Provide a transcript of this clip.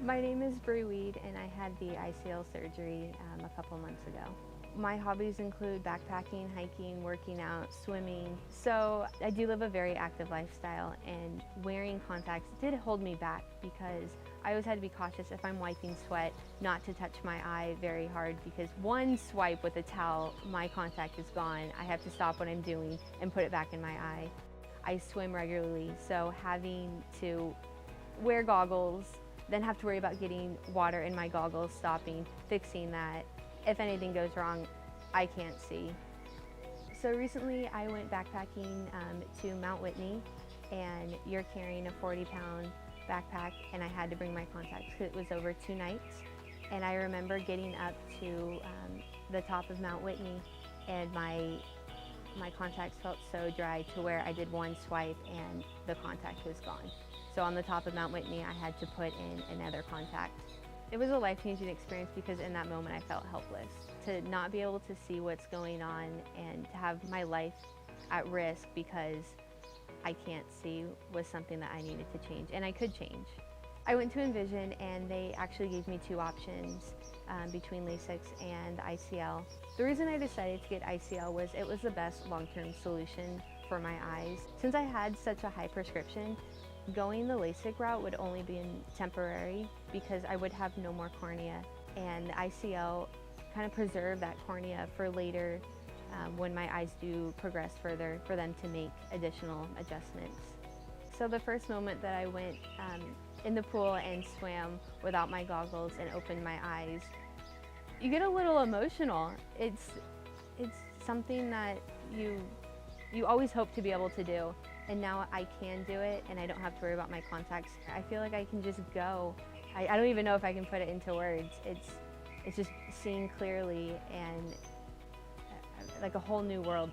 My name is Bree Weed and I had the ICL surgery a couple months ago. My hobbies include backpacking, hiking, working out, swimming. So I do live a very active lifestyle, and wearing contacts did hold me back because I always had to be cautious if I'm wiping sweat not to touch my eye very hard, because one swipe with a towel, my contact is gone. I have to stop what I'm doing and put it back in my eye. I swim regularly, so having to wear goggles, then have to worry about getting water in my goggles, stopping, fixing that. If anything goes wrong, I can't see. So recently I went backpacking to Mount Whitney, and you're carrying a 40-pound backpack, and I had to bring my contacts because it was over 2 nights. And I remember getting up to the top of Mount Whitney, and my contacts felt so dry to where I did one swipe and the contact was gone. So on the top of Mount Whitney, I had to put in another contact. It was a life-changing experience because in that moment I felt helpless. To not be able to see what's going on and to have my life at risk because I can't see was something that I needed to change, and I could change. I went to NVISION and they actually gave me 2 options between LASIK and ICL. The reason I decided to get ICL was it was the best long-term solution for my eyes. Since I had such a high prescription, going the LASIK route would only be temporary because I would have no more cornea, and the ICL kind of preserve that cornea for later when my eyes do progress further, for them to make additional adjustments. So the first moment that I went in the pool and swam without my goggles and opened my eyes, you get a little emotional. It's something that you always hope to be able to do, and now I can do it and I don't have to worry about my contacts. I feel like I can just go. I don't even know if I can put it into words. It's just seeing clearly and like a whole new world.